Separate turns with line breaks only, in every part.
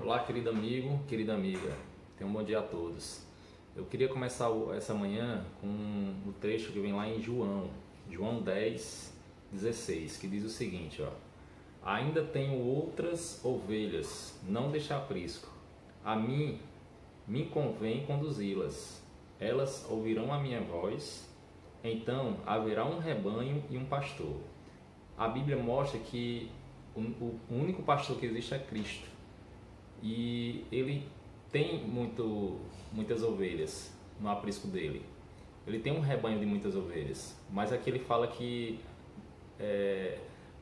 Olá, querido amigo, querida amiga. Tenham um bom dia a todos. Eu queria começar essa manhã com o trecho que vem lá em João 10, 16, que diz o seguinte, ó: ainda tenho outras ovelhas, não deixe aprisco. A mim me convém conduzi-las. Elas ouvirão a minha voz, então haverá um rebanho e um pastor. A Bíblia mostra que o único pastor que existe é Cristo. E ele tem muitas ovelhas no aprisco dele. Ele tem um rebanho de muitas ovelhas. Mas aqui ele fala que,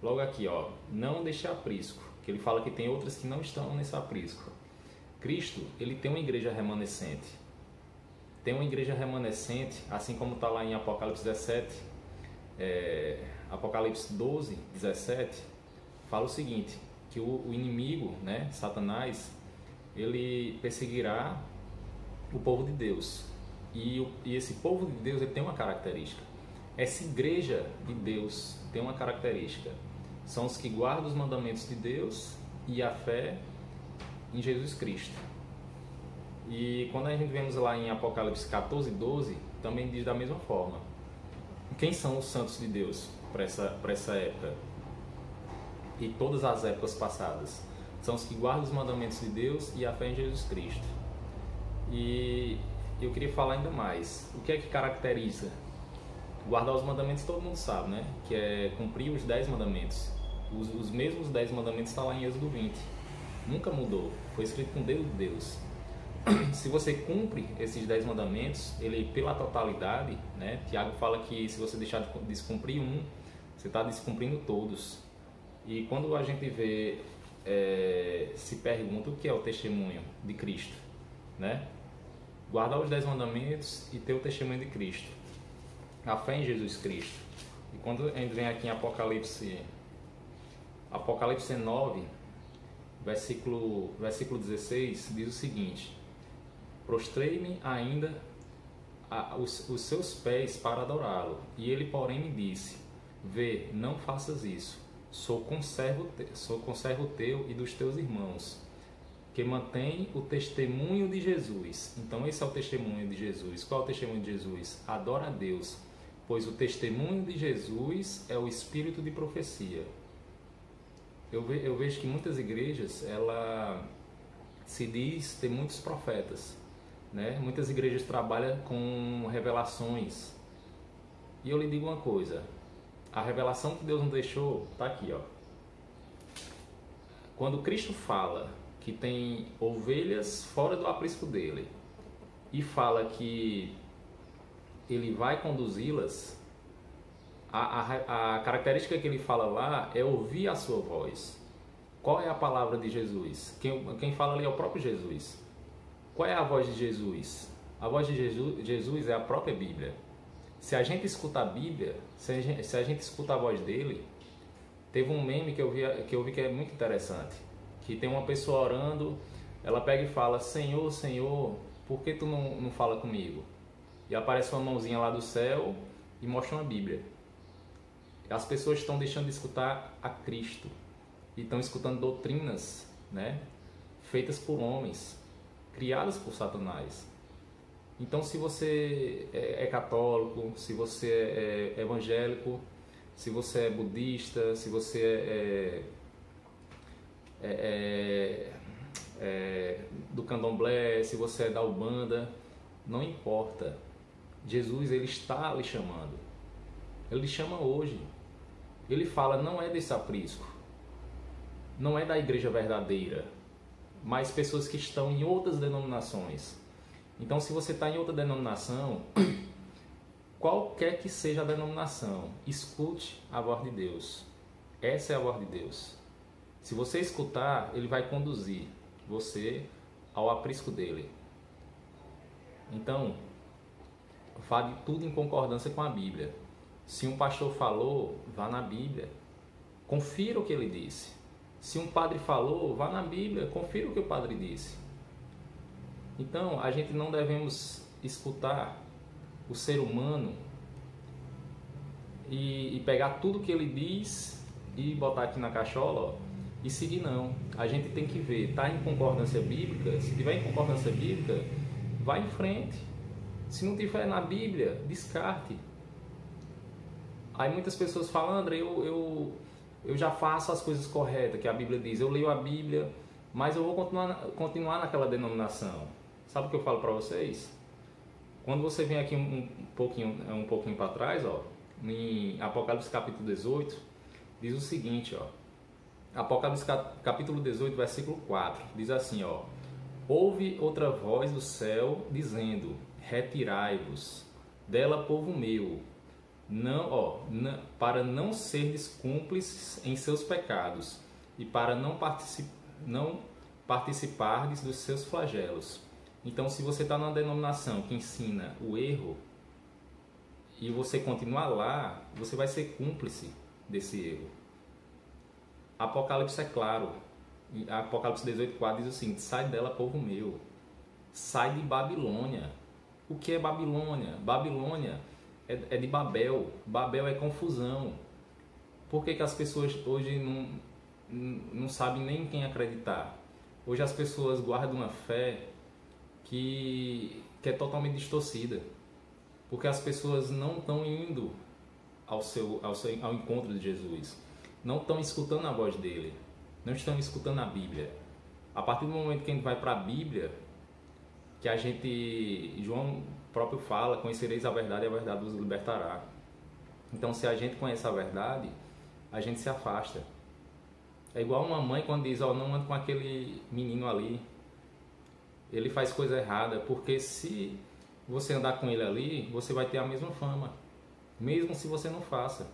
logo aqui, ó, não deixe aprisco. Que ele fala que tem outras que não estão nesse aprisco. Cristo, ele tem uma igreja remanescente. Tem uma igreja remanescente, assim como está lá em Apocalipse 17, Apocalipse 12, 17, fala o seguinte, que o inimigo, né, Satanás, ele perseguirá o povo de Deus. E esse povo de Deus, ele tem uma característica. Essa igreja de Deus tem uma característica. São os que guardam os mandamentos de Deus e a fé em Jesus Cristo. E quando a gente vemos lá em Apocalipse 14, 12, também diz da mesma forma. Quem são os santos de Deus para essa época? E todas as épocas passadas? São os que guardam os mandamentos de Deus e a fé em Jesus Cristo. E eu queria falar ainda mais. O que é que caracteriza? Guardar os mandamentos todo mundo sabe, né? Que é cumprir os 10 mandamentos. Os mesmos 10 mandamentos estão lá em Êxodo 20. Nunca mudou. Foi escrito com o dedo de Deus. Se você cumpre esses 10 mandamentos, ele pela totalidade, né? Tiago fala que se você deixar de descumprir um, você está descumprindo todos. E quando a gente vê, se pergunta o que é o testemunho de Cristo, né? Guardar os 10 mandamentos e ter o testemunho de Cristo, a fé em Jesus Cristo. E quando a gente vem aqui em Apocalipse 9, versículo 16, diz o seguinte: prostrei-me ainda os seus pés para adorá-lo. E ele, porém, me disse: vê, não faças isso. Sou conservo teu e dos teus irmãos, que mantém o testemunho de Jesus. Então esse é o testemunho de Jesus. Qual é o testemunho de Jesus? Adora a Deus, pois o testemunho de Jesus é o espírito de profecia. Eu vejo que muitas igrejas, ela se diz ter muitos profetas, né? Muitas igrejas trabalham com revelações. E eu lhe digo uma coisa: a revelação que Deus nos deixou está aqui, ó. Quando Cristo fala que tem ovelhas fora do aprisco dele e fala que ele vai conduzi-las, a característica que ele fala lá é ouvir a sua voz. Qual é a palavra de Jesus? Quem fala ali é o próprio Jesus. Qual é a voz de Jesus? A voz de Jesus é a própria Bíblia. Se a gente escuta a Bíblia, se a gente escuta a voz dele, teve um meme que eu vi que é muito interessante, que tem uma pessoa orando, ela pega e fala: Senhor, Senhor, por que tu não fala comigo? E aparece uma mãozinha lá do céu e mostra uma Bíblia. As pessoas estão deixando de escutar a Cristo e estão escutando doutrinas, né, feitas por homens, criadas por Satanás. Então, se você é católico, se você é evangélico, se você é budista, se você é do candomblé, se você é da Umbanda, não importa. Jesus, ele está lhe chamando. Ele lhe chama hoje. Ele fala: não é desse aprisco, não é da igreja verdadeira, mas pessoas que estão em outras denominações. Então, se você está em outra denominação, qualquer que seja a denominação, escute a voz de Deus. Essa é a voz de Deus. Se você escutar, ele vai conduzir você ao aprisco dele. Então, fale tudo em concordância com a Bíblia. Se um pastor falou, vá na Bíblia, confira o que ele disse. Se um padre falou, vá na Bíblia, confira o que o padre disse. Então, a gente não devemos escutar o ser humano e pegar tudo que ele diz e botar aqui na cachola, ó, e seguir não. A gente tem que ver, está em concordância bíblica? Se tiver em concordância bíblica, vá em frente. Se não tiver na Bíblia, descarte. Aí muitas pessoas falam, André, eu já faço as coisas corretas, que a Bíblia diz. Eu leio a Bíblia, mas eu vou continuar naquela denominação. Sabe o que eu falo para vocês? Quando você vem aqui um pouquinho para trás, ó, em Apocalipse capítulo 18, diz o seguinte, ó. Apocalipse capítulo 18, versículo 4, diz assim, ó: Houve outra voz do céu dizendo: Retirai-vos dela, povo meu, para não serdes cúmplices em seus pecados e para não participardes dos seus flagelos. Então, se você está numa denominação que ensina o erro e você continuar lá, você vai ser cúmplice desse erro. Apocalipse é claro. Apocalipse 18:4 diz o seguinte: sai dela, povo meu. Sai de Babilônia. O que é Babilônia? Babilônia é de Babel. Babel é confusão. Por que as pessoas hoje não sabem nem em quem acreditar? Hoje as pessoas guardam uma fé que é totalmente distorcida. Porque as pessoas não estão indo ao encontro de Jesus. Não estão escutando a voz dele, não estão escutando a Bíblia. A partir do momento que a gente vai para a Bíblia, que João próprio fala, conhecereis a verdade e a verdade vos libertará. Então, se a gente conhece a verdade, a gente se afasta. É igual uma mãe quando diz, não ande com aquele menino ali, ele faz coisa errada, porque se você andar com ele ali, você vai ter a mesma fama, mesmo se você não faça.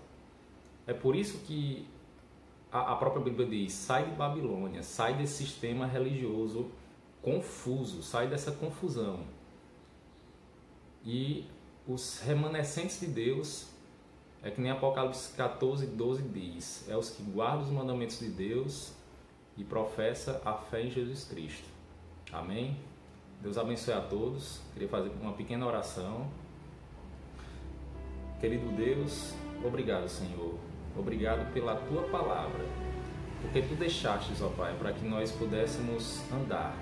É por isso que a própria Bíblia diz, sai de Babilônia, sai desse sistema religioso confuso, sai dessa confusão. E os remanescentes de Deus, é que nem Apocalipse 14:12 diz, é os que guardam os mandamentos de Deus e professa a fé em Jesus Cristo. Amém? Deus abençoe a todos. Queria fazer uma pequena oração. Querido Deus, obrigado, Senhor. Obrigado pela Tua palavra, porque Tu deixaste, ó Pai, para que nós pudéssemos andar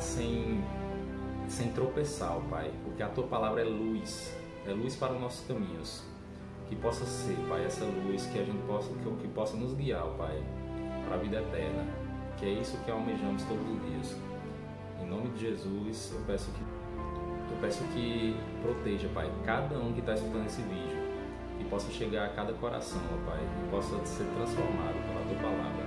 sem tropeçar, ó Pai, porque a Tua palavra é luz para os nossos caminhos. Que possa ser, Pai, essa luz que possa nos guiar, ó Pai, para a vida eterna, que é isso que almejamos todos os dias. Em nome de Jesus, eu peço que proteja, Pai, cada um que está escutando esse vídeo, que possa chegar a cada coração, ó Pai, que possa ser transformado pela Tua palavra.